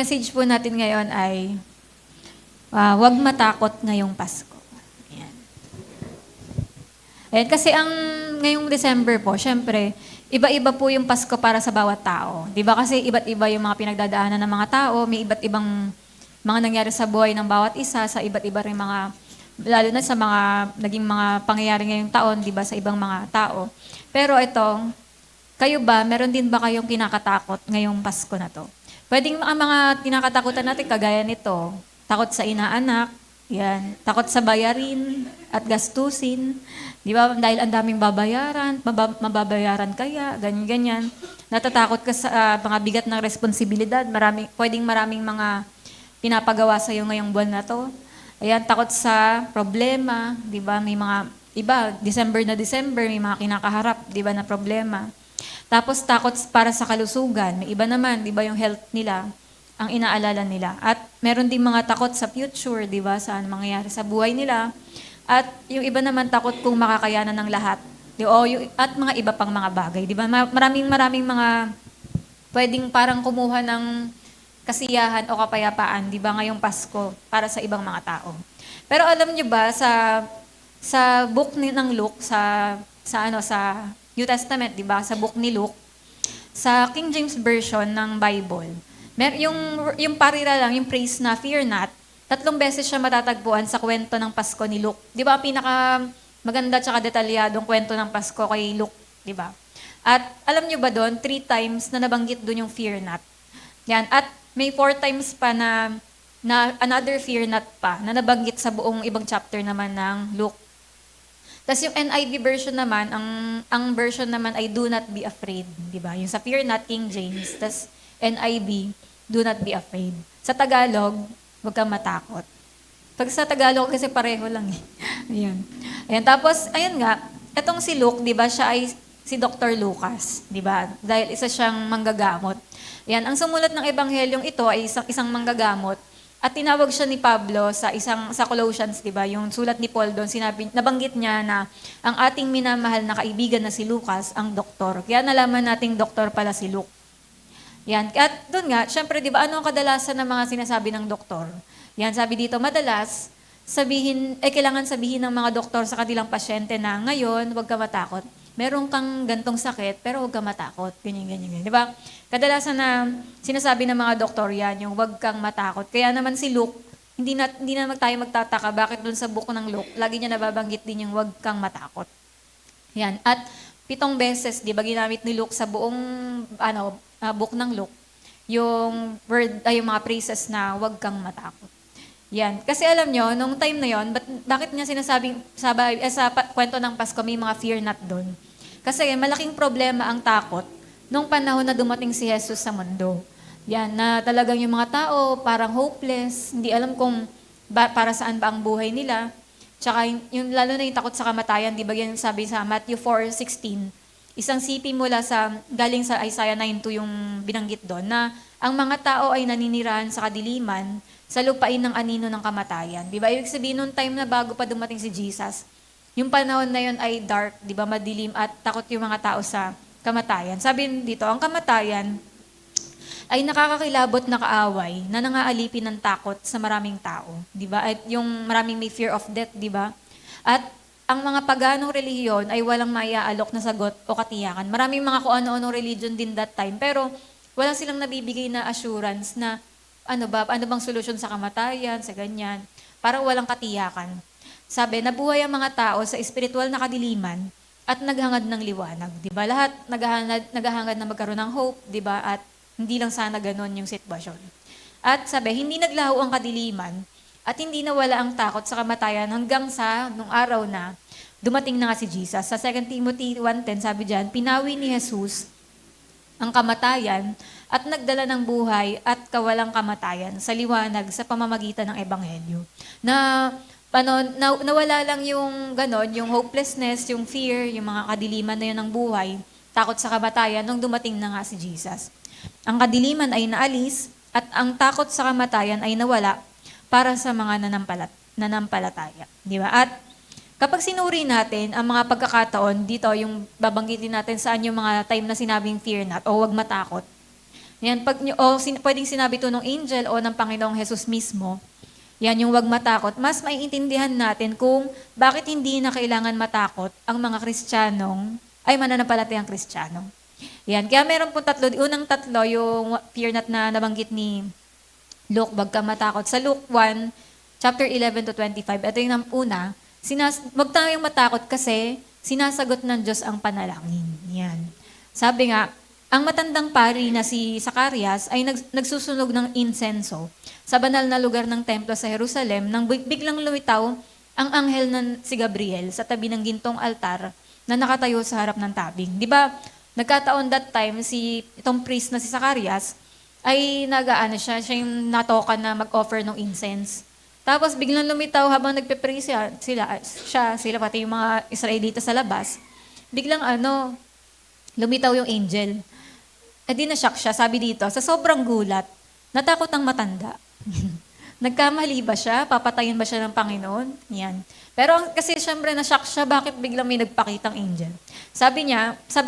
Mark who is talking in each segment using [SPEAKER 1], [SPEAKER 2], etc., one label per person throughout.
[SPEAKER 1] message po natin ngayon ay huwag matakot ngayong Pasko. Ayan. Ayan, kasi ngayong December po, syempre, iba-iba po yung Pasko para sa bawat tao. Di ba? Kasi iba't iba yung mga pinagdadaanan ng mga tao, may iba't ibang mga nangyari sa buhay ng bawat isa, sa iba't iba rin mga, lalo na sa mga naging mga pangyayari ngayong taon, di ba, sa ibang mga tao. Pero ito, kayo ba, meron din ba kayong kinakatakot ngayong Pasko na to? Pwedeng ang mga kinakatakutan natin, kagaya nito, takot sa inaanak, yan, takot sa bayarin at gastusin, di ba? Dahil ang daming babayaran, mababayaran kaya, ganyan-ganyan. Natatakot ka sa mga bigat ng responsibilidad, pwedeng maraming mga pinapagawa sa iyo ngayong buwan na to. Ayan, takot sa problema, di ba? May mga, iba, December na December, may mga kinakaharap, di ba, na problema. Tapos takot para sa kalusugan. May iba naman, di ba, yung health nila, ang inaalala nila. At meron din mga takot sa future, di ba, saan mangyayari sa buhay nila. At yung iba naman takot kung makakayanan ng lahat. At mga iba pang mga bagay, di ba? Maraming mga pwedeng parang kumuha ng kasiyahan o kapayapaan, di ba, ngayong Pasko para sa ibang mga tao. Pero alam niyo ba, sa book ng Luke, sa New Testament, di ba, sa book ni Luke, sa King James Version ng Bible, yung parira lang, yung phrase na fear not, 3 beses siya matatagpuan sa kwento ng Pasko ni Luke. Di ba, pinaka maganda tsaka detalyadong kwento ng Pasko kay Luke, di ba? At alam niyo ba doon, 3 times na nabanggit doon yung fear not. Yan. At may 4 times pa na another fear not pa, na nabanggit sa buong ibang chapter naman ng Luke. Tapos yung NIV version naman, ang version naman ay do not be afraid, di ba? Yung sa fear not, King James. Tapos NIV, do not be afraid. Sa Tagalog, huwag kang matakot. Pag sa Tagalog kasi pareho lang eh. Ayan. Ayan. Tapos, ayun nga, etong si Luke, di ba, siya ay si Dr. Lucas, di ba? Dahil isa siyang manggagamot. Ayan. Ang sumulat ng ebanghelyong ito ay isang manggagamot. At tinawag siya ni Pablo sa Colossians, di ba? Yung sulat ni Paul doon, nabanggit niya na ang ating minamahal na kaibigan na si Lucas, ang doktor. Kaya nalaman nating doktor pala si Luke. Yan. At doon nga, syempre, di ba, ano ang kadalasan ng mga sinasabi ng doktor? Yan, sabi dito, madalas, kailangan sabihin ng mga doktor sa kanilang pasyente na ngayon, huwag ka matakot. Meron kang gantong sakit, pero huwag ka matakot. Ganyan. Di ba? Kadalasan na sinasabi ng mga doktor yan, yung huwag kang matakot. Kaya naman si Luke, hindi na tayo magtataka bakit doon sa book ng Luke, lagi niya nababanggit din yung huwag kang matakot. Yan. At 7 beses, di ba, ginamit ni Luke sa buong, book ng Luke, yung yung mga phrases na huwag kang matakot. Yan. Kasi alam nyo, nung time na yon, bakit niya sinasabing, sa kwento ng Pasko, may mga fear not doon? Kasi malaking problema ang takot nung panahon na dumating si Jesus sa mundo. Yan, na talagang yung mga tao parang hopeless, hindi alam kung para saan ba ang buhay nila. Tsaka yung lalo na yung takot sa kamatayan, di ba yan sabi sa Matthew 4:16, isang sipi mula galing sa Isaiah 9:2 yung binanggit doon, na ang mga tao ay naninirahan sa kadiliman, sa lupain ng anino ng kamatayan. Di ba? Ibig sabihin, noong time na bago pa dumating si Jesus, yung panahon na yun ay dark, di ba? Madilim at takot yung mga tao sa kamatayan. Sabi dito, ang kamatayan ay nakakakilabot na kaaway na nangaalipin ng takot sa maraming tao. Di ba? At yung maraming may fear of death, di ba? At ang mga paganong relihiyon ay walang maiaalok na sagot o katiyakan. Maraming mga kung ano-anong religion din that time, pero wala silang nabibigay na assurance na ano bang solusyon sa kamatayan, sa ganyan. Parang walang katiyakan. Sabi, nabuhay ang mga tao sa espiritual na kadiliman at naghangad ng liwanag. Di ba? Lahat naghahangad na magkaroon ng hope, di ba? At hindi lang sana ganun yung sitwasyon. At sabi, hindi naglaho ang kadiliman at hindi nawala ang takot sa kamatayan hanggang sa nung araw na dumating na nga si Jesus. Sa 2 Timothy 1:10, sabi diyan, pinawi ni Jesus ang kamatayan at nagdala ng buhay at kawalang kamatayan sa liwanag sa pamamagitan ng ebanghelyo. Nawala lang yung ganon, yung hopelessness, yung fear, yung mga kadiliman na yun ng buhay, takot sa kamatayan nung dumating na nga si Jesus. Ang kadiliman ay naalis at ang takot sa kamatayan ay nawala para sa mga nanampalataya. Di ba? At kapag sinuri natin ang mga pagkakataon, dito yung babanggitin natin saan yung mga time na sinabing fear not o huwag matakot. Yan, pwedeng sinabi to ng angel o ng Panginoong Jesus mismo. Yan yung wag matakot. Mas maiintindihan natin kung bakit hindi na kailangan matakot ang mga Kristiyanong, ay mananampalatayang Kristiyano. Yan, kaya meron po tatlo. Unang tatlo, yung fear not na nabanggit ni Luke, wag kang matakot. Sa Luke 1, chapter 11 to 25, ito yung una, wag tayong matakot kasi sinasagot ng Diyos ang panalangin. Yan. Sabi nga, ang matandang pari na si Zacarias ay nagsusunog ng insenso sa banal na lugar ng templo sa Jerusalem nang biglang lumitaw ang anghel ng si Gabriel sa tabi ng gintong altar na nakatayo sa harap ng tabing. Di ba, nagkataon that time, itong priest na si Zacarias ay siya yung natoka na mag-offer ng incense. Tapos biglang lumitaw habang nagpe-pray sila pati yung mga Israelita sa labas, biglang lumitaw yung angel. Di na-shock siya, sabi dito, sa sobrang gulat, natakot ang matanda. Nagkamali ba siya? Papatayin ba siya ng Panginoon? Yan. Pero kasi syempre na-shock siya, bakit biglang may nagpakitang angel? Sabi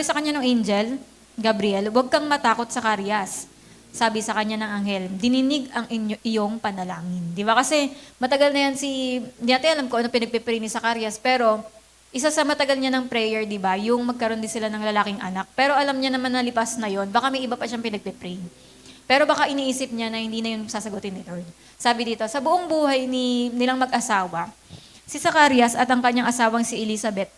[SPEAKER 1] sa kanya ng angel, Gabriel, huwag kang matakot sa Zacarias. Sabi sa kanya ng anghel, dininig ang iyong panalangin. Di ba? Kasi matagal na yan hindi natin alam kung ano pinagpipray ni Zacarias, pero isa sa matagal niya ng prayer, di ba, yung magkaroon din sila ng lalaking anak. Pero alam niya naman na lipas na yon, baka may iba pa siyang pinagpipray. Pero baka iniisip niya na hindi na yun sasagutin ni Lord. Sabi dito, sa buong buhay nilang mag-asawa, si Zacarias at ang kanyang asawang si Elizabeth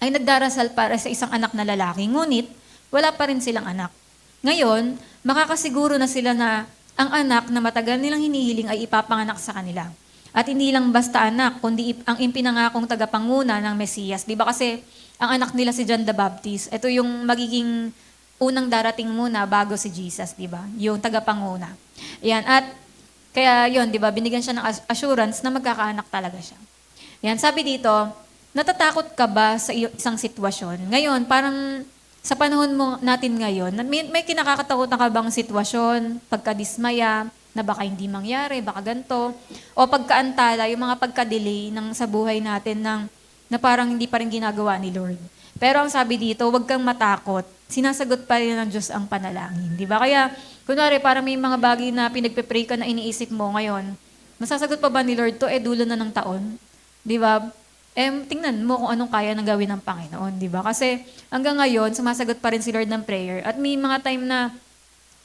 [SPEAKER 1] ay nagdarasal para sa isang anak na lalaki. Ngunit, wala pa rin silang anak. Ngayon, makakasiguro na sila na ang anak na matagal nilang hinihiling ay ipapanganak sa kanila. At hindi lang basta anak, kundi ang impinangakong tagapanguna ng Mesiyas. Di ba kasi ang anak nila si John the Baptist, ito yung magiging unang darating muna bago si Jesus, di ba? Yung tagapanguna. Yan. At kaya yon, di ba, binigyan siya ng assurance na magkakaanak talaga siya. Yan, sabi dito, natatakot ka ba sa isang sitwasyon? Ngayon, parang sa panahon natin ngayon, may kinakatakutan ka bang sitwasyon, pagkadismaya, na baka hindi mangyari, baka ganito, o pagkaantala, yung mga pagka-delay sa buhay natin na parang hindi pa rin ginagawa ni Lord. Pero ang sabi dito, huwag kang matakot. Sinasagot pa rin ng Diyos ang panalangin. Di ba? Kaya, kunwari, parang may mga bagay na pinagpe-pray ka na iniisip mo ngayon, masasagot pa ba ni Lord to? Dulo na ng taon. Di ba? Tingnan mo kung anong kaya nang gawin ng Panginoon. Di ba? Kasi hanggang ngayon, sumasagot pa rin si Lord ng prayer. At may mga time na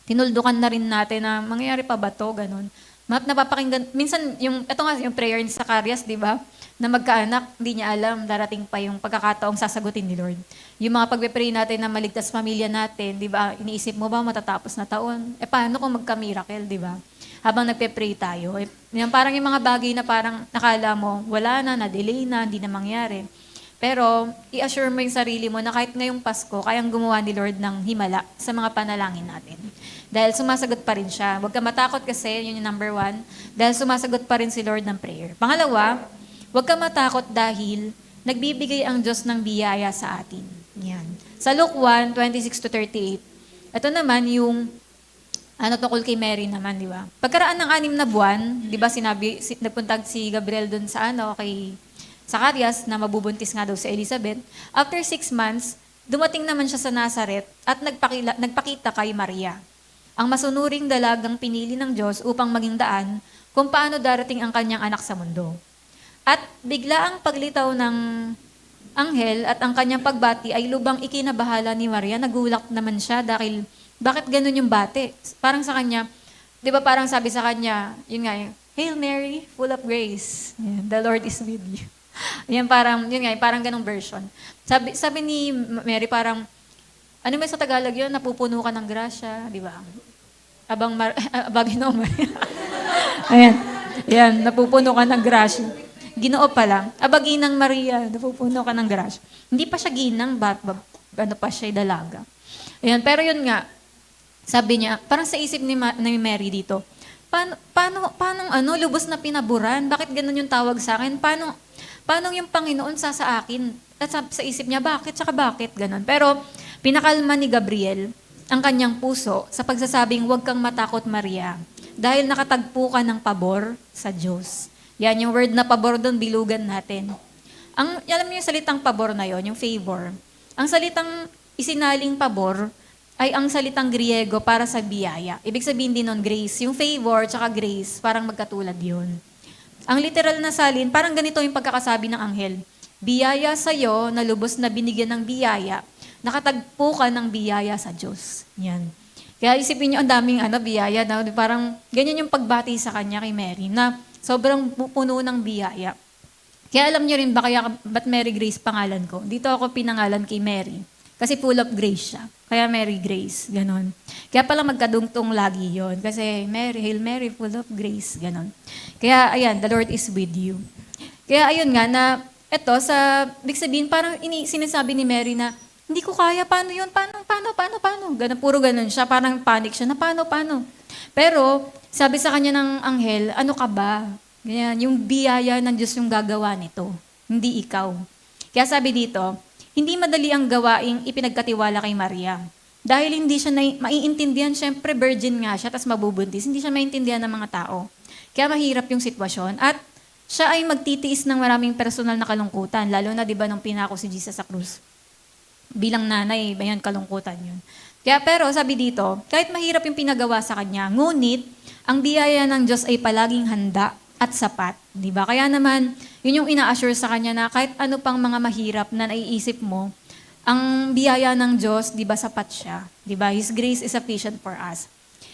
[SPEAKER 1] tinuldukan na rin natin na mangyayari pa ba to, ganun. Napapakinggan, minsan, yung prayer ni Zacarias, di ba? Na magkaanak, hindi niya alam, darating pa yung pagkakataong sasagutin ni Lord. Yung mga pagpe-pray natin na maligtas pamilya natin, di ba? Iniisip mo ba matatapos na taon? Paano kung magka-miracle, di ba? Habang nagpe-pray tayo. Parang yung mga bagay na parang nakala mo, wala na-delay na, hindi na mangyari. Pero, i-assure mo yung sarili mo na kahit ngayong Pasko, kayang gumawa ni Lord ng himala sa mga panalangin natin. Dahil sumasagot pa rin siya. Huwag ka matakot kasi, yun yung number 1, dahil sumasagot pa rin si Lord ng prayer. Pangalawa, huwag ka matakot dahil nagbibigay ang Diyos ng biyaya sa atin. Yan. Sa Luke 1, 26-38, ito naman yung tungkol kay Mary naman, di ba? Pagkaraan ng 6 na buwan, di ba nagpuntag si Gabriel dun sa kay Zacarias na mabubuntis nga daw si Elizabeth. After 6 months, dumating naman siya sa Nazaret at nagpakita kay Maria, ang masunuring dalagang pinili ng Diyos upang maging daan kung paano darating ang kanyang anak sa mundo. At bigla ang paglitaw ng anghel at ang kanyang pagbati ay lubang ikinabahala ni Maria. Nagulat naman siya dahil bakit ganun yung bati? Parang sa kanya, di ba parang sabi sa kanya, yun nga, Hail Mary, full of grace. Yeah, the Lord is with you. Parang ganung version. Sabi ni Mary parang, ano may sa Tagalog yun? Napupuno ka ng grasya, di ba? Ginoo Maria. Ayan, napupuno ka ng grasya. Ginoo pa lang. Ginang Maria, napupuno ka ng grasya. Hindi pa siya ginang, pa siya dalaga. Ayan, pero yun nga, sabi niya, parang sa isip ni Mary dito, paano lubos na pinaburan? Bakit ganun yung tawag sa akin? Paano yung Panginoon sa akin? At sa isip niya, bakit? Tsaka bakit? Ganun. Pero, pinakalma ni Gabriel ang kanyang puso sa pagsasabing, huwag kang matakot, Maria, dahil nakatagpo ka ng pabor sa Diyos. Yan, yung word na pabor doon, bilugan natin. Alam niyo yung salitang pabor na yon, yung favor. Ang salitang isinaling pabor ay ang salitang Griego para sa biyaya. Ibig sabihin din nun, grace. Yung favor tsaka grace, parang magkatulad yun. Ang literal na salin, parang ganito yung pagkakasabi ng anghel. Biyaya sa'yo na lubos na binigyan ng biyaya, nakatagpo ka ng biyaya sa Diyos. Yan. Kaya isipin niyo ang daming biyaya. Na, parang ganyan yung pagbati sa kanya kay Mary na sobrang puno ng biyaya. Kaya alam niyo rin ba kaya ba't Mary Grace pangalan ko? Dito ako pinangalan kay Mary. Kasi full of grace siya. Kaya Mary Grace, ganon. Kaya pala magkadungtong lagi yon. Kasi Mary, Hail Mary, full of grace, ganon. Kaya ayan, the Lord is with you. Kaya ayun nga na, eto, big sabihin, parang sinasabi ni Mary na, hindi ko kaya, paano yun? Paano? Ganun, puro ganun siya, parang panic siya na paano? Pero, sabi sa kanya ng anghel, ano ka ba? Ganyan, yung biyaya ng Diyos yung gagawa nito, hindi ikaw. Kaya sabi dito, hindi madali ang gawaing ipinagkatiwala kay Maria. Dahil hindi siya maiintindihan, syempre virgin nga siya, tapos mabubuntis, hindi siya maintindihan ng mga tao. Kaya mahirap yung sitwasyon. At siya ay magtitiis ng maraming personal na kalungkutan, lalo na di ba nung pinako si Jesus sa krus. Bilang nanay, bayan kalungkutan yun. Kaya pero sabi dito, kahit mahirap yung pinagawa sa kanya, ngunit ang biyaya ng Diyos ay palaging handa at sapat, di ba? Kaya naman, yun yung ina-assure sa kanya na kahit ano pang mga mahirap na naiisip mo, ang biyaya ng Diyos, di ba, sapat siya. Di ba? His grace is sufficient for us.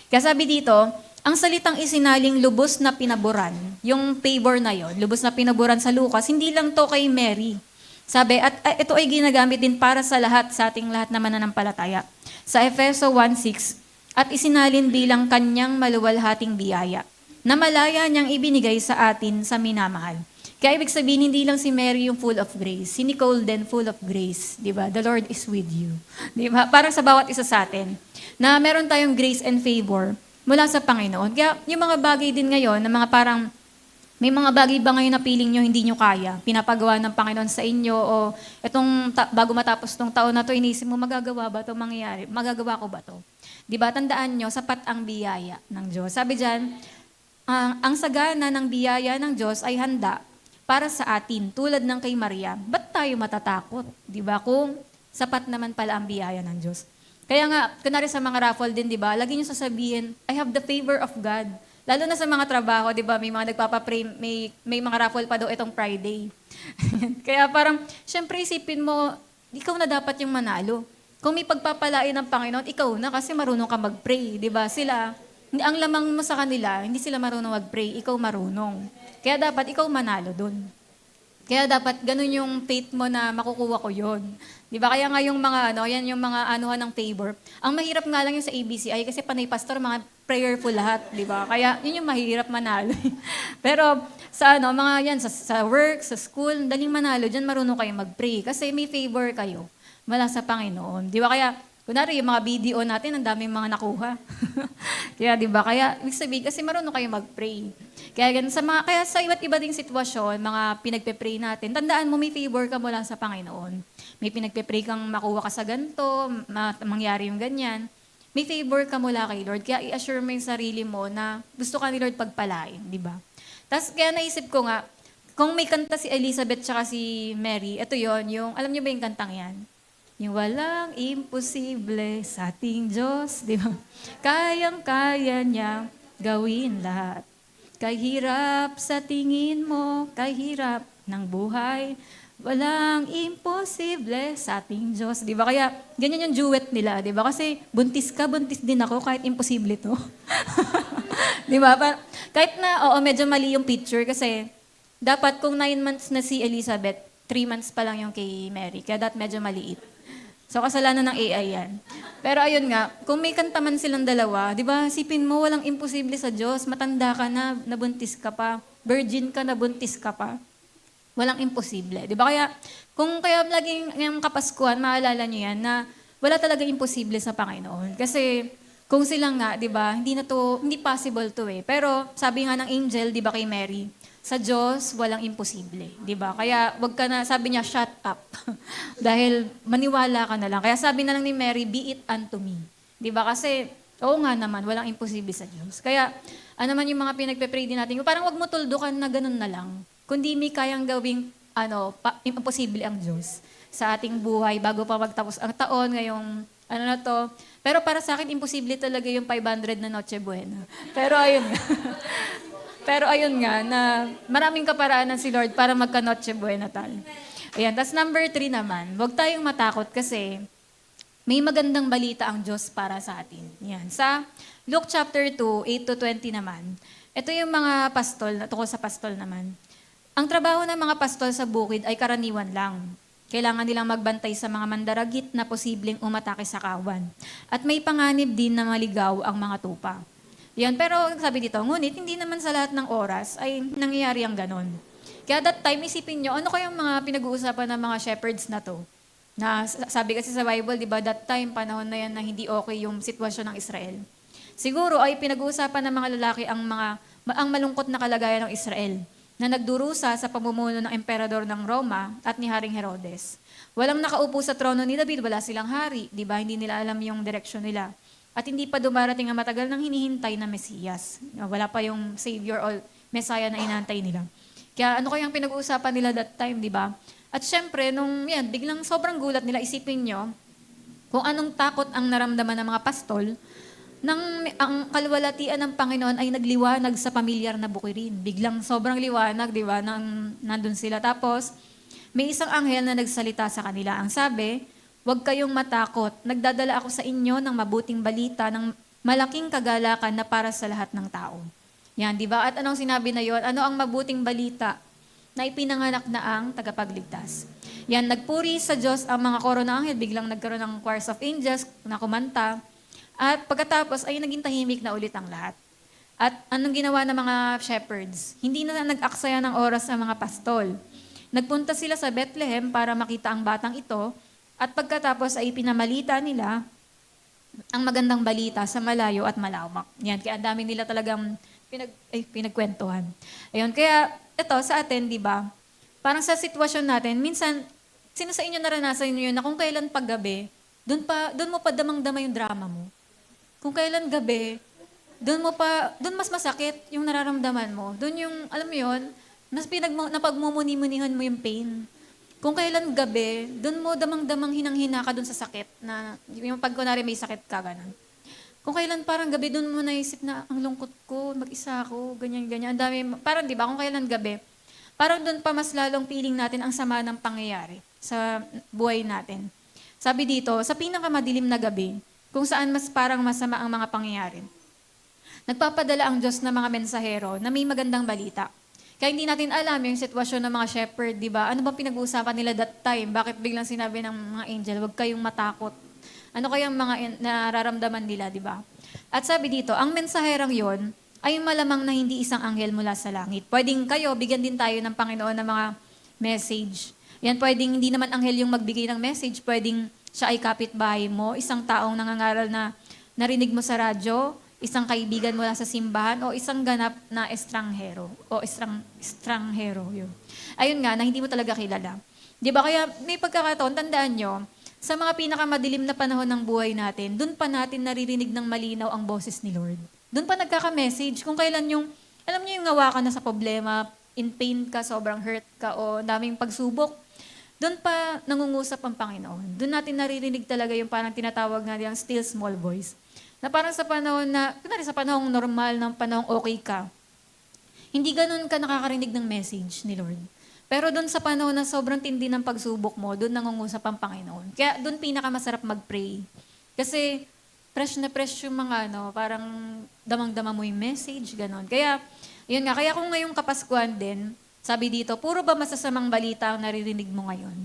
[SPEAKER 1] Kaya sabi dito, ang salitang isinaling lubos na pinaboran, yung favor na yon, lubos na pinaboran sa Lucas, hindi lang to kay Mary. Sabi, at ito ay ginagamit din para sa lahat, sa ating lahat na mananampalataya. Sa Efeso 1:6, at isinalin bilang kanyang maluwalhating biyaya, na malaya niyang ibinigay sa atin sa minamahal. Kaya ibig sabihin, hindi lang si Mary yung full of grace, si Nicole din full of grace. Di ba? The Lord is with you. Di ba? Parang sa bawat isa sa atin, na meron tayong grace and favor mula sa Panginoon. Kaya yung mga bagay din ngayon, na mga parang, may mga bagay ba ngayon na piling nyo, hindi nyo kaya, pinapagawa ng Panginoon sa inyo, o itong bago matapos tong taon na to, inisip mo, magagawa ba to mangyayari? Magagawa ko ba to? Di ba? Tandaan nyo, sapat ang biyaya ng Diyos. Sabi dyan, ang sagana ng biyaya ng Diyos ay handa para sa atin, tulad ng kay Maria. Ba't tayo matatakot? Di ba? Kung sapat naman pala ang biyaya ng Diyos. Kaya nga, kunwari sa mga raffle din, di ba? Lagi nyo sasabihin, I have the favor of God. Lalo na sa mga trabaho, di ba? May mga nagpapapray, may mga raffle pa daw itong Friday. Kaya parang, syempre isipin mo, ikaw na dapat yung manalo. Kung may pagpapalain ng Panginoon, ikaw na kasi marunong ka mag-pray. Di ba? Sila, ang lamang mo sa kanila, hindi sila marunong mag-pray, ikaw marunong. Kaya dapat ikaw manalo dun. Kaya dapat ganun yung faith mo na makukuha ko yun. Di ba? Kaya nga yung mga, yan yung mga anuhan ng favor. Ang mahirap nga lang yung sa ABCI kasi panay pastor, mga prayerful lahat, di ba? Kaya yun yung mahirap manalo. Pero sa mga yan, sa work, sa school, daling manalo, dyan marunong kayo mag-pray kasi may favor kayo mula sa Panginoon. Di ba? Kaya kunwari, yung mga video natin, ang daming mga nakuha. Kaya, di ba? Kaya, ibig sabihin, kasi marunong kayo mag-pray. Kaya, kaya sa iba't iba ding sitwasyon, mga pinagpe-pray natin, tandaan mo, may favor ka mula sa Panginoon. May pinagpe-pray kang makuha ka sa ganito, mangyari yung ganyan. May favor ka mula kay Lord. Kaya, i-assure mo yung sarili mo na gusto ka ni Lord pagpalain, di ba? Tapos, kaya naisip ko nga, kung may kanta si Elizabeth tsaka si Mary, ito yon yung, alam niyo ba yung kantang yan? Yung walang imposible sa ating Diyos, di ba? Kayang-kaya niya gawin lahat. Kahirap sa tingin mo, kahirap ng buhay, walang imposible sa ating Diyos. Di ba? Kaya ganyan yung duet nila, di ba? Kasi buntis ka, buntis din ako, kahit imposible to. Di ba? Kahit na, medyo mali yung picture kasi dapat kung 9 months na si Elizabeth, 3 months pa lang yung kay Mary. Kaya dapat medyo maliit. So, kasalanan ng AI yan. Pero ayun nga, kung may kanta man silang dalawa, di ba, sipin mo, walang imposible sa Diyos. Matanda ka na, nabuntis ka pa. Virgin ka, nabuntis ka pa. Walang imposible. Di ba? Kaya laging yung Kapaskuhan, maalala nyo yan, na wala talaga imposible sa Panginoon. Kasi, kung sila nga, di ba, hindi possible to eh. Pero, sabi nga ng angel, di ba, kay Mary, sa Diyos, walang imposible. Di ba? Kaya, wag ka na, sabi niya, shut up. Dahil, maniwala ka na lang. Kaya sabi na lang ni Mary, be it unto me. Di ba? Kasi, oo nga naman, walang imposible sa Diyos. Kaya, naman yung mga pinagpe-pray din natin, parang wag mo tuldukan na ganun na lang. Kundi may kayang gawing, imposible ang Diyos sa ating buhay bago pa magtapos ang taon ngayong ano na to. Pero para sa akin, imposible talaga yung 500 na Noche Buena. Pero ayun nga. Pero ayun nga, na maraming kaparaanan si Lord para magka-Noche Buena tayo. Ayan, tas number 3 naman, huwag tayong matakot kasi may magandang balita ang Diyos para sa atin. Yan. Sa Luke chapter 2, 8-20 naman, ito yung mga pastol, tungkol sa pastol naman. Ang trabaho ng mga pastol sa bukid ay karaniwan lang. Kailangan nilang magbantay sa mga mandaragit na posibleng umatake sa kawan. At may panganib din na maligaw ang mga tupa. Yan, pero sabi dito, ngunit hindi naman sa lahat ng oras ay nangyayari ang ganon. Kaya that time, isipin nyo, ano kayang mga pinag-uusapan ng mga shepherds na to? Na sabi kasi sa Bible, di ba, that time, panahon na yan na hindi okay yung sitwasyon ng Israel. Siguro ay pinag-uusapan ng mga lalaki ang malungkot na kalagayan ng Israel na nagdurusa sa pamumuno ng emperador ng Roma at ni Haring Herodes. Walang nakaupo sa trono ni David, wala silang hari, di ba? Hindi nila alam yung direksyon nila. At hindi pa dumarating ang matagal nang hinihintay na Mesiyas. Wala pa yung Savior o Messiah na inantay nila. Kaya ano kayang pinag-uusapan nila that time, di ba? At syempre, biglang sobrang gulat nila, isipin nyo, kung anong takot ang naramdaman ng mga pastol, nang ang kalwalatian ng Panginoon ay nagliwanag sa pamilyar na bukirin. Biglang sobrang liwanag, di ba, nang nandun sila. Tapos, may isang anghel na nagsalita sa kanila. Ang sabi, huwag kayong matakot. Nagdadala ako sa inyo ng mabuting balita, ng malaking kagalakan na para sa lahat ng tao. Yan, di ba? At anong sinabi na yon? Ano ang mabuting balita? Na ipinanganak na ang tagapagligtas. Yan, nagpuri sa Diyos ang mga koro na anghel. Biglang nagkaroon ng choirs of angels na kumanta. At pagkatapos ay naging tahimik na ulit ang lahat. At anong ginawa ng mga shepherds? Hindi na nag-aksaya ng oras ang mga pastol. Nagpunta sila sa Bethlehem para makita ang batang ito at pagkatapos ay pinamalita nila ang magandang balita sa malayo at malawak. Yan, kaya ang dami nila talagang pinagkwentuhan. Ayun, kaya ito sa atin, di ba? Parang sa sitwasyon natin, minsan, sino sa inyo naranasan nyo yun na kung kailan paggabi, doon mo pa damang-dama yung drama mo. Kung kailan gabi, doon mas masakit yung nararamdaman mo. Doon yung, alam mo yun, mas napagmumuni-munihan mo yung pain. Kung kailan gabi, doon mo damang-damang hinang-hina ka doon sa sakit na, yung pag kunwari may sakit ka, ganun. Kung kailan parang gabi, doon mo naisip na, ang lungkot ko, mag-isa ako, ganyan-ganyan. Ang dami, parang di ba, kung kailan gabi, parang doon pa mas lalong feeling natin ang sama ng pangyayari sa buhay natin. Sabi dito, sa pinakamadilim na gabi, kung saan mas parang masama ang mga pangyayari, nagpapadala ang Diyos ng mga mensahero na may magandang balita. Kaya hindi natin alam yung sitwasyon ng mga shepherd, di ba? Ano bang pinag-uusapan nila that time? Bakit biglang sinabi ng mga angel, huwag kayong matakot? Ano kayang mga nararamdaman nila, di ba? At sabi dito, ang mensaherang yon ay malamang na hindi isang anghel mula sa langit. Pwedeng kayo, bigyan din tayo ng Panginoon ng mga message. Yan, pwedeng hindi naman anghel yung magbigay ng message, pwedeng siya ay kapitbahay mo, isang taong nangangaral na narinig mo sa radyo, isang kaibigan mo sa simbahan, o isang ganap na estranghero, o estranghero, yun. Ayun nga, na hindi mo talaga kilala. Di ba? Kaya may pagkakataon, tandaan nyo, sa mga pinakamadilim na panahon ng buhay natin, doon pa natin naririnig ng malinaw ang boses ni Lord. Doon pa nagkaka-message. Kung kailan yung, alam niyo yung ngawa ka na sa problema, in pain ka, sobrang hurt ka, o daming pagsubok, doon pa nangungusap ang Panginoon. Doon natin naririnig talaga yung parang tinatawag nga yung still small voice. Na parang sa panahon na, kunwari sa panahong normal, ng panahong okay ka, hindi ganun ka nakakarinig ng message ni Lord. Pero doon sa panahon na sobrang tindi ng pagsubok mo, doon nangungusap ang Panginoon. Kaya doon pinakamasarap mag-pray. Kasi fresh na fresh yung mga parang damang-dama mo yung message, ganun. Kaya, yun nga, kaya kung ngayong Kapaskuhan din, sabi dito, puro ba masasamang balita ang naririnig mo ngayon?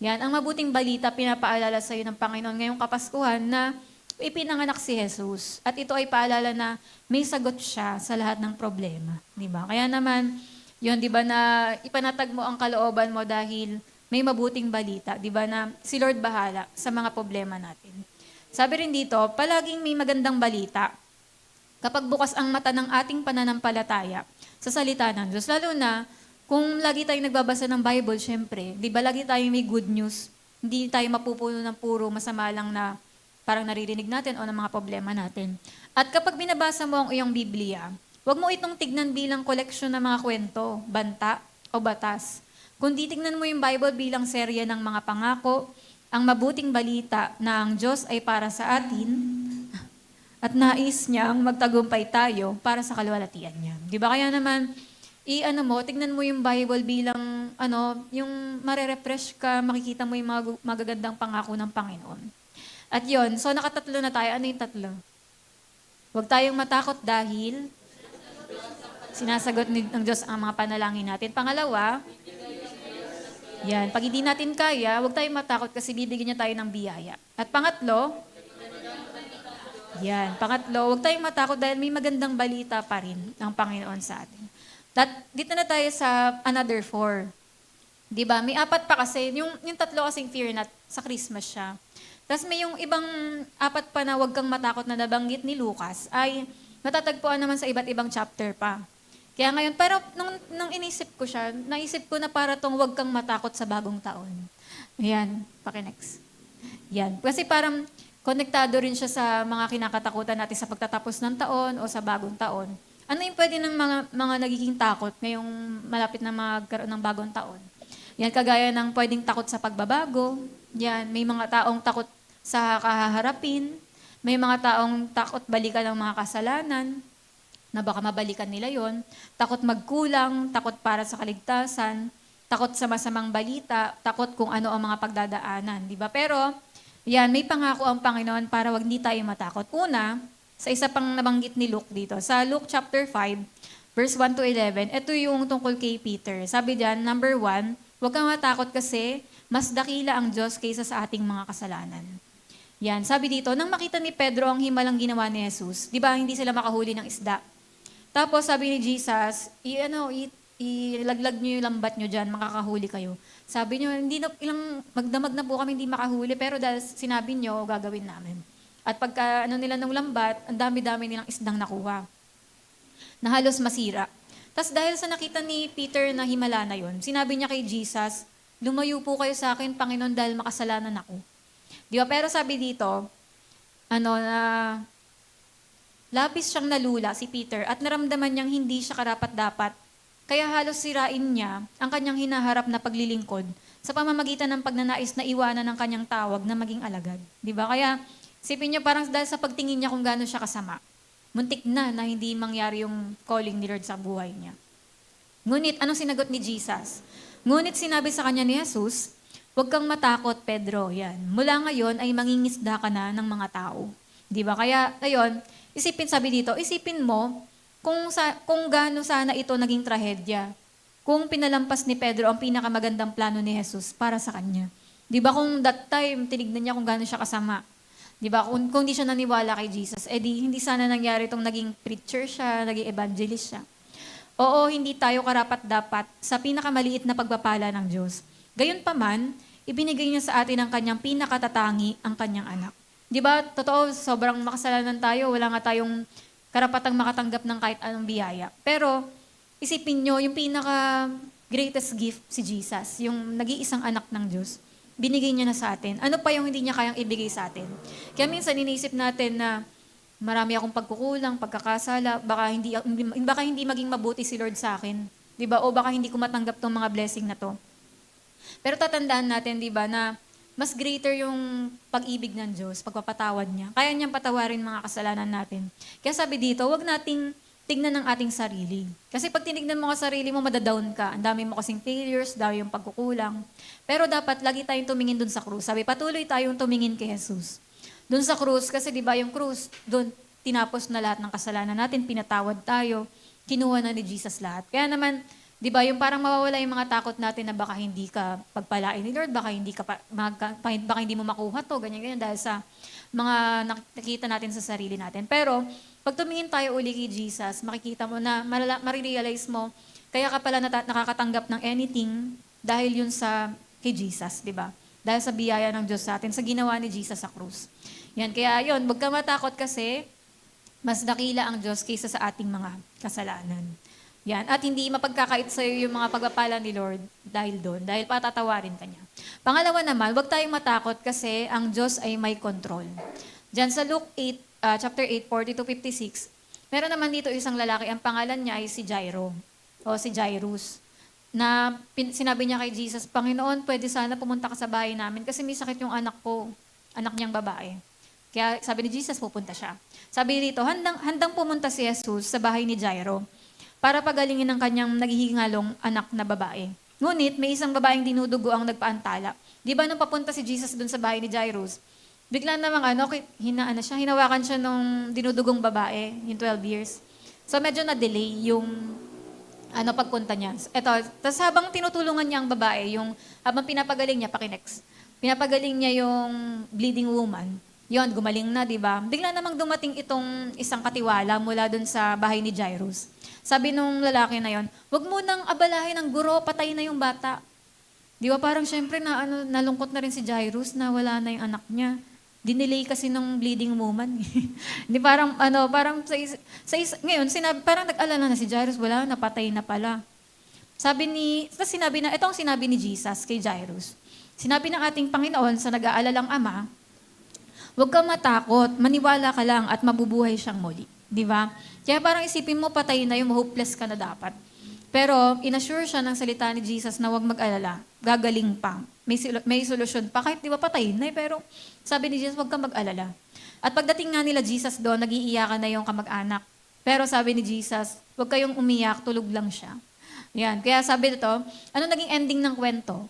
[SPEAKER 1] Yan, ang mabuting balita, pinapaalala sa iyo ng Panginoon ngayong Kapaskuhan na ipinanganak si Jesus. At ito ay paalala na may sagot siya sa lahat ng problema. Diba? Kaya naman, yun, diba na ipanatag mo ang kalooban mo dahil may mabuting balita. Diba na si Lord bahala sa mga problema natin. Sabi rin dito, palaging may magandang balita kapag bukas ang mata ng ating pananampalataya sa salita ng Diyos. Lalo na, kung lagi tayong nagbabasa ng Bible, syempre, di ba lagi tayong may good news, hindi tayo mapupuno ng puro masama lang na parang naririnig natin o ng mga problema natin. At kapag binabasa mo ang iyong Biblia, huwag mo itong tignan bilang koleksyon ng mga kwento, banta o batas. Kundi tignan mo yung Bible bilang serye ng mga pangako ang mabuting balita na ang Diyos ay para sa atin at nais niyang magtagumpay tayo para sa kaluwalhatian niya. Di ba? Kaya naman, tignan mo yung Bible bilang, yung marerefresh ka, makikita mo yung mga magagandang pangako ng Panginoon. At yon, so nakatatlo na tayo. Ano yung tatlo? Huwag tayong matakot dahil sinasagot ng Diyos ang mga panalangin natin. Pangalawa, pag hindi natin kaya, huwag tayong matakot kasi bibigyan niya tayo ng biyaya. At pangatlo, huwag tayong matakot dahil may magandang balita pa rin ang Panginoon sa atin. Dito na tayo sa another 4. Diba? May 4 pa kasi. Yung tatlo kasing fear na sa Christmas siya. Tapos may yung ibang 4 pa na huwag kang matakot na nabanggit ni Lucas ay matatagpuan naman sa iba't ibang chapter pa. Kaya ngayon, pero nung inisip ko siya, naisip ko na para tong huwag kang matakot sa bagong taon. Ayan, paki-next. Yan. Kasi parang konektado rin siya sa mga kinakatakutan natin sa pagtatapos ng taon o sa bagong taon. Ano yung pwede ng mga nagiging takot ngayong malapit na magkaroon ng bagong taon? Yan, kagaya ng pwedeng takot sa pagbabago. Yan, may mga taong takot sa kahaharapin. May mga taong takot balikan ng mga kasalanan na baka mabalikan nila yon, takot magkulang, takot para sa kaligtasan, takot sa masamang balita, takot kung ano ang mga pagdadaanan, di ba? Pero, may pangako ang Panginoon para wag hindi tayo matakot. Una, sa isa pang nabanggit ni Luke dito, sa Luke chapter 5, verse 1 to 11, ito yung tungkol kay Peter. Sabi diyan, number 1, huwag kang matakot kasi mas dakila ang Diyos kaysa sa ating mga kasalanan. Yan, sabi dito, nang makita ni Pedro ang himalang ginawa ni Jesus, di ba hindi sila makahuli ng isda? Tapos sabi ni Jesus, ilaglag nyo yung lambat nyo dyan, makakahuli kayo. Sabi nyo, magdamag na po kami hindi makahuli, pero dahil sinabi nyo, gagawin namin. At pagka nila ng lambat, ang dami-dami nilang isdang nakuha. Na halos masira. Tapos dahil sa nakita ni Peter na himala na yun, sinabi niya kay Jesus, lumayo po kayo sa akin, Panginoon, dahil makasalanan ako. Di ba? Pero sabi dito, labis siyang nalula si Peter at naramdaman niyang hindi siya karapat-dapat. Kaya halos sirain niya ang kanyang hinaharap na paglilingkod sa pamamagitan ng pagnanais na iwanan ng kanyang tawag na maging alagad. Di ba? Kaya sipin niya parang dahil sa pagtingin niya kung gaano siya kasama, muntik na hindi mangyari yung calling ni Lord sa buhay niya. Ngunit anong sinagot ni Jesus? Ngunit sinabi sa kanya ni Jesus, huwag kang matakot, Pedro. Yan. Mula ngayon ay mangingisda ka na ng mga tao. Di ba? Kaya, ngayon, isipin mo kung gaano sana ito naging trahedya. Kung pinalampas ni Pedro ang pinakamagandang plano ni Jesus para sa kanya. Di ba kung that time, tinignan niya kung gaano siya kasama. Di ba? Kung di siya naniwala kay Jesus, hindi sana nangyari itong naging preacher siya, naging evangelist siya. Oo, hindi tayo karapat-dapat sa pinakamaliit na pagpapala ng Diyos. Gayunpaman, ibinigay niya sa atin ang kanyang pinakatatangi, ang kanyang anak. Di ba, totoo, sobrang makasalanan tayo, wala nga tayong karapatang makatanggap ng kahit anong biyaya. Pero, isipin nyo, yung pinaka-greatest gift si Jesus, yung nag-iisang anak ng Diyos, binigay niya na sa atin. Ano pa yung hindi niya kayang ibigay sa atin? Kaya minsan, iniisip natin na marami akong pagkukulang, pagkakasala, baka hindi maging mabuti si Lord sa akin. Di ba? O baka hindi ko matanggap tong mga blessing na to. Pero tatandaan natin, di ba, na mas greater yung pag-ibig ng Diyos, pagpapatawad niya. Kaya niyang patawarin mga kasalanan natin. Kaya sabi dito, huwag nating tignan ang ating sarili. Kasi pag tinignan mo ka sarili mo, madadown ka. Ang dami mo kasing failures, dami yung pagkukulang. Pero dapat lagi tayong tumingin dun sa krus. Sabi, patuloy tayong tumingin kay Jesus. Dun sa krus, kasi di ba yung krus, dun tinapos na lahat ng kasalanan natin, pinatawad tayo, kinuha na ni Jesus lahat. Kaya naman, di ba, yung parang mawawala yung mga takot natin na baka hindi ka pagpalain ni Lord, baka hindi mo makuha to, ganyan-ganyan, dahil sa mga nakikita natin sa sarili natin. Pero, pag tumingin tayo uli kay Jesus, makikita mo na, marirealize mo, kaya ka pala nakakatanggap ng anything dahil yun kay Jesus, di ba? Dahil sa biyaya ng Diyos sa atin, sa ginawa ni Jesus sa krus. Yan, kaya yun, huwag ka matakot kasi, mas dakila ang Diyos kaysa sa ating mga kasalanan. Yan. At hindi mapagkakait sa iyo yung mga pagpapala ni Lord dahil patatawarin ka niya. Pangalawa naman, huwag tayong matakot kasi ang Diyos ay may control. Diyan sa Luke 8, chapter 8, 40-56, meron naman dito isang lalaki, ang pangalan niya ay si Jairo o si Jairus. sinabi niya kay Jesus, Panginoon, pwede sana pumunta ka sa bahay namin kasi may sakit yung anak ko, anak niyang babae. Kaya sabi ni Jesus, pupunta siya. Sabi dito, handang pumunta si Jesus sa bahay ni Jairo para pagalingin ng kanyang naghihingalong anak na babae. Ngunit may isang babaeng dinudugo ang nagpaantala. Di ba nung papunta si Jesus dun sa bahay ni Jairus, bigla namang hinawakan siya nung dinudugong babae, yung 12 years. So medyo na-delay yung pagpunta niya. Tapos habang tinutulungan niya ang babae, habang pinapagaling niya, pinapagaling niya yung bleeding woman. Yon, gumaling na, di ba? Bigla namang dumating itong isang katiwala mula dun sa bahay ni Jairus. Sabi nung lalaki na yon, wag mo nang abalahin ng guro, patay na yung bata. Di ba parang syempre nalungkot na rin si Jairus na wala na yung anak niya. Dinelay kasi nung bleeding woman. Di parang ngayon, parang nag-alala na si Jairus, wala, napatay na pala. Itong sinabi ni Jesus kay Jairus. Sinabi ng ating Panginoon sa nag-aalalang ama, huwag kang matakot, maniwala ka lang at mabubuhay siyang muli. Di ba? Kaya parang isipin mo, patay na yung hopeless ka na dapat. Pero inassure siya ng salita ni Jesus na huwag mag-alala, gagaling pa. May solusyon pa. Kahit di ba patay na pero sabi ni Jesus, huwag kang mag-alala. At pagdating nga nila Jesus doon, nag-iiyakan na yung kamag-anak. Pero sabi ni Jesus, huwag kayong umiyak, tulog lang siya. Yan. Kaya sabi dito, ano naging ending ng kwento?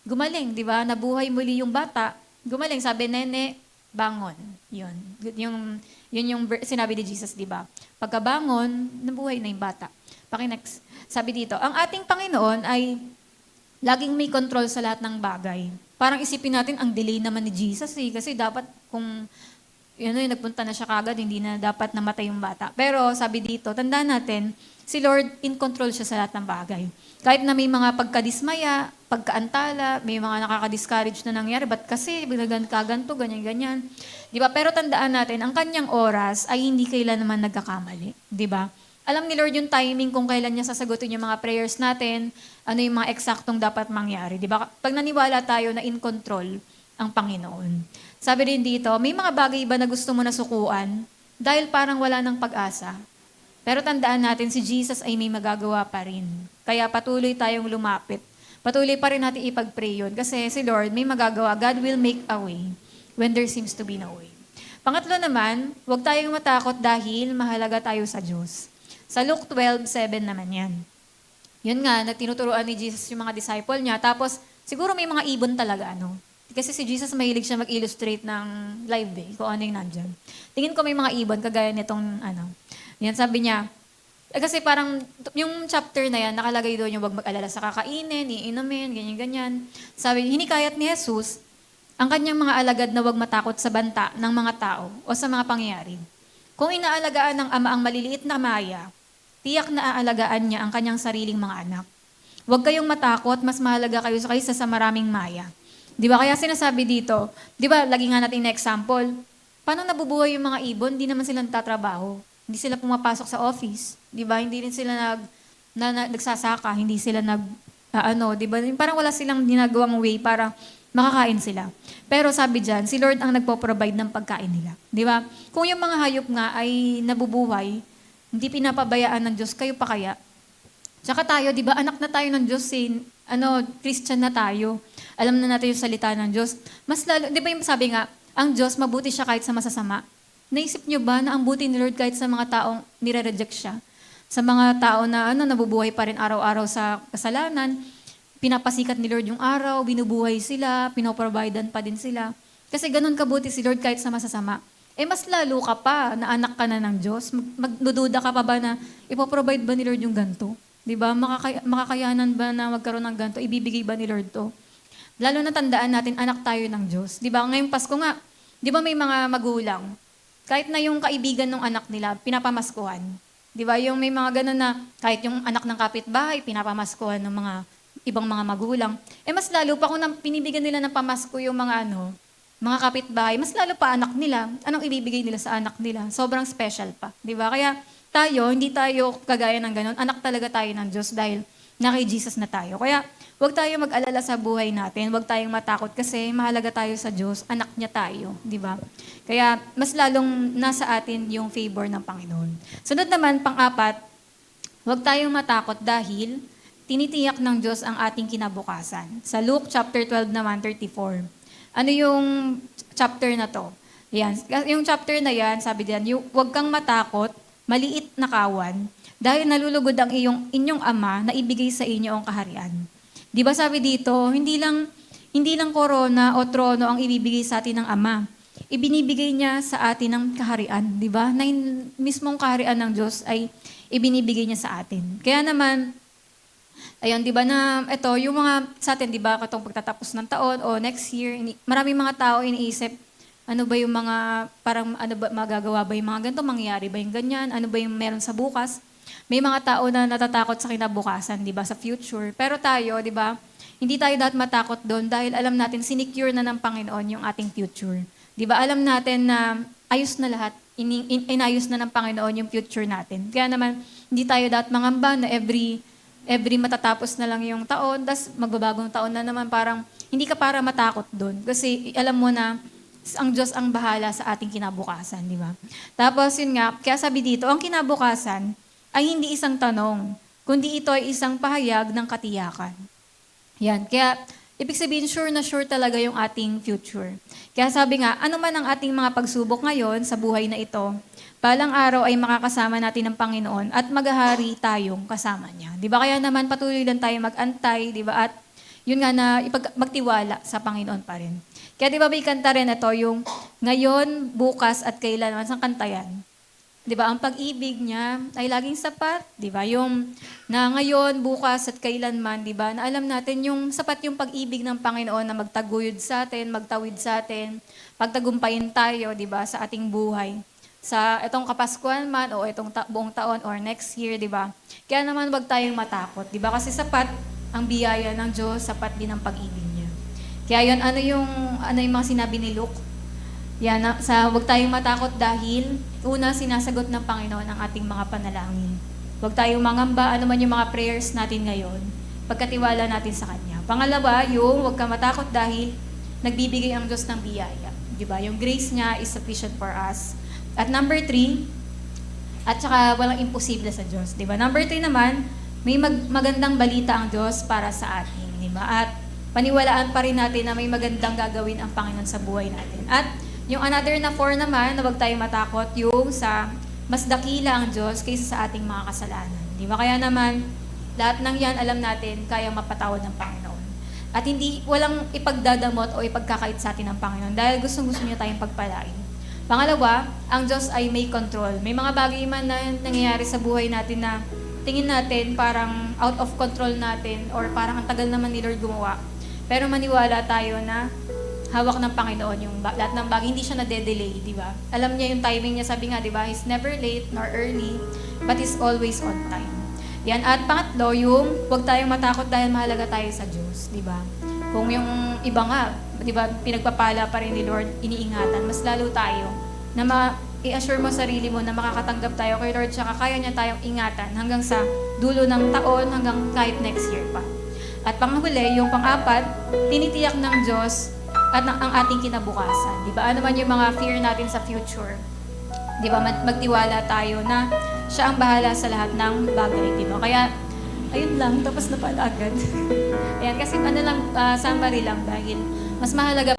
[SPEAKER 1] Gumaling, di ba? Nabuhay muli yung bata. Gumaling, sabi, nene, bangon. Yun. Yun yung sinabi ni Jesus, di ba? Pagkabangon, nabuhay na yung bata. Next. Sabi dito, ang ating Panginoon ay laging may control sa lahat ng bagay. Parang isipin natin, ang delay naman ni Jesus eh. Kasi dapat kung nagpunta na siya kagad, hindi na dapat namatay yung bata. Pero sabi dito, tandaan natin, si Lord in control siya sa lahat ng bagay. Kahit na may mga pagkadismaya, pagkaantala, may mga nakaka-discourage na nangyari, ba't kasi kaganto, ganyan-ganyan. Di ba? Pero tandaan natin, ang kanyang oras ay hindi kailan naman nagkakamali. Di ba? Alam ni Lord yung timing kung kailan niya sasagutin yung mga prayers natin, ano yung mga eksaktong dapat mangyari. Di ba? Pag naniwala tayo na in control ang Panginoon. Sabi rin dito, may mga bagay ba na gusto mo na sukuan dahil parang wala ng pag-asa? Pero tandaan natin, si Jesus ay may magagawa pa rin. Kaya patuloy tayong lumapit. Patuloy pa rin natin ipag-pray yun. Kasi si Lord may magagawa. God will make a way when there seems to be no way. Pangatlo naman, huwag tayong matakot dahil mahalaga tayo sa Diyos. Sa Luke 12:7 naman yan. Yun nga, nagtinuturuan ni Jesus yung mga disciple niya. Tapos, siguro may mga ibon talaga, Kasi si Jesus mahilig siya mag-illustrate ng live kung ano yung nandyan. Tingin ko may mga ibon, kagaya nitong, Yan, sabi niya, kasi parang, yung chapter na yan, nakalagay doon yung wag mag-alala sa kakainin, iinumin, ganyan-ganyan. Sabi, hinikayat ni Jesus, ang kanyang mga alagad na wag matakot sa banta ng mga tao o sa mga pangyayari. Kung inaalagaan ng ama ang maliliit na maya, tiyak na aalagaan niya ang kanyang sariling mga anak. Huwag kayong matakot, mas mahalaga kayo kaysa sa maraming maya. Di ba? Kaya sinasabi dito, di ba, lagi nga natin na example, paano nabubuhay yung mga ibon? Di naman sila nagtatrabaho. Hindi sila pumapasok sa office. Di ba? Hindi rin sila nagsasaka. Hindi sila di ba? Parang wala silang ginagawang way para makakain sila. Pero sabi dyan, si Lord ang nagpo-provide ng pagkain nila. Di ba? Kung yung mga hayop nga ay nabubuhay, hindi pinapabayaan ng Diyos, kayo pa kaya? Tsaka tayo, di ba, anak na tayo ng Diyos, Christian na tayo. Alam na natin yung salita ng Diyos. Mas lalo, di ba yung sabi nga, ang Diyos, mabuti siya kahit sa masasama. Naisip niyo ba na ang buti ni Lord kahit sa mga taong nire-reject siya? Sa mga tao na nabubuhay pa rin araw-araw sa kasalanan, pinapasikat ni Lord yung araw, binubuhay sila, pinoprovidean pa din sila. Kasi ganun kabuti si Lord kahit sa masasama. Mas lalo ka pa, na anak ka na ng Diyos. Magdududa ka pa ba na ipoprovide ba ni Lord yung ganito? Di ba? Makakayanan ba na magkaroon ng ganito? Ibibigay ba ni Lord to? Lalo na tandaan natin, anak tayo ng Diyos. Di ba? Ngayong Pasko nga, di ba may mga magulang, kahit na yung kaibigan ng anak nila, pinapamaskuhan. Di ba? Yung may mga ganun na, kahit yung anak ng kapitbahay, pinapamaskuhan ng mga ibang mga magulang. Mas lalo pa kung pinibigyan nila ng pamasko yung mga mga kapitbahay, mas lalo pa anak nila, anong ibibigay nila sa anak nila? Sobrang special pa, di ba? Kaya hindi tayo kagaya ng ganun. Anak talaga tayo ng Diyos dahil na kay Jesus na tayo. Kaya huwag tayo mag-alala sa buhay natin, huwag tayong matakot kasi mahalaga tayo sa Diyos, anak niya tayo, di ba? Kaya mas lalong nasa atin yung favor ng Panginoon. Sunod naman, pang-apat, huwag tayong matakot dahil tinitiyak ng Diyos ang ating kinabukasan. Sa Luke chapter 12 naman, 34. Ano yung chapter na to? Yan. Yung chapter na yan, sabi diyan, huwag kang matakot, maliit na kawan, dahil nalulugod ang inyong ama na ibigay sa inyo ang kaharian. Di ba sabi dito, hindi lang korona o trono ang ibibigay sa atin ng ama. Ibinibigay niya sa atin ng kaharian, di ba? Na yung mismong kaharian ng Diyos ay ibinibigay niya sa atin. Kaya naman, ayun, di ba na ito, yung mga sa atin, di ba, katong pagtatapos ng taon o next year, maraming mga tao iniisip, ano ba yung mga, parang ano ba, magagawa ba yung mga ganito, mangyayari ba yung ganyan, ano ba yung meron sa bukas. May mga tao na natatakot sa kinabukasan, di ba, sa future. Pero tayo, di ba, hindi tayo dapat matakot doon dahil alam natin, sinecure na ng Panginoon yung ating future. Di ba, alam natin na ayos na lahat, inayos na ng Panginoon yung future natin. Kaya naman, hindi tayo dapat mangamba na every matatapos na lang yung taon, tas magbabagong taon na naman, parang hindi ka para matakot doon. Kasi alam mo na ang Diyos ang bahala sa ating kinabukasan, di ba? Tapos yun nga, kaya sabi dito, ang kinabukasan ay hindi isang tanong, kundi ito ay isang pahayag ng katiyakan. Yan, kaya ibig sabihin, sure na sure talaga yung ating future. Kaya sabi nga, ano man ang ating mga pagsubok ngayon sa buhay na ito, balang araw ay makakasama natin ng Panginoon at maghahari tayong kasama niya. Di ba? Kaya naman patuloy lang tayo mag-antay, di ba? At yun nga na magtiwala sa Panginoon pa rin. Kaya di ba may kanta rin ito, yung ngayon, bukas at kailanman sa kanta yan. Di ba? Ang pag-ibig niya ay laging sapat. Di ba? Yung na ngayon, bukas at kailanman, di ba? Na alam natin yung sapat yung pag-ibig ng Panginoon na magtaguyod sa atin, magtawid sa atin, pagtagumpayin tayo, di ba? Sa ating buhay. Sa itong Kapaskuhan man o itong buong taon or next year, di ba? Kaya naman wag tayong matakot, di ba? Kasi sapat ang biyaya ng Diyos, sapat din ang pag-ibig niya. Kaya yun, ano yung mga sinabi ni Luke? Yan, wag tayong matakot dahil una, sinasagot ng Panginoon ang ating mga panalangin. Wag tayong mangamba, ano man yung mga prayers natin ngayon, pagkatiwala natin sa Kanya. Pangalawa, yung wag ka matakot dahil nagbibigay ang Diyos ng biyaya. Di ba? Yung grace niya is sufficient for us. At number 3, at saka walang imposible sa Diyos. Di ba? Number 3 naman, may magandang balita ang Diyos para sa atin. Di ba? At paniwalaan pa rin natin na may magandang gagawin ang Panginoon sa buhay natin. At yung another na 4 naman, na huwag tayong matakot, yung sa mas dakila ang Diyos kaysa sa ating mga kasalanan. Di ba? Kaya naman, lahat ng yan, alam natin, kaya mapatawad ng Panginoon. At walang ipagdadamot o ipagkakait sa atin ng Panginoon dahil gustong-gusto niya tayong pagpalain. Pangalawa, ang Diyos ay may control. May mga bagay man na nangyayari sa buhay natin na tingin natin parang out of control natin or parang ang tagal naman ni Lord gumawa. Pero maniwala tayo na hawak ng Panginoon yung lahat ng bagay. Hindi siya na-delay, di ba? Alam niya yung timing niya. Sabi nga, di ba? He's never late nor early, but He's always on time. Yan. At pangatlo, yung huwag tayong matakot dahil mahalaga tayo sa Diyos, di ba? Kung yung iba nga, di ba, pinagpapala pa rin ni Lord, iniingatan, mas lalo tayo na i-assure mo sarili mo na makakatanggap tayo kay Lord, tsaka kaya niya tayong ingatan hanggang sa dulo ng taon, hanggang kahit next year pa. At panghuli, yung pang-apat, tinitiyak ng Diyos at ang ating kinabukasan. Di ba? Ano man yung mga fear natin sa future. Di ba? Magtiwala tayo na siya ang bahala sa lahat ng bagay. Di ba? Kaya, ayun lang, tapos na pala agad. Ayan, kasi summary lang dahil mas mahalaga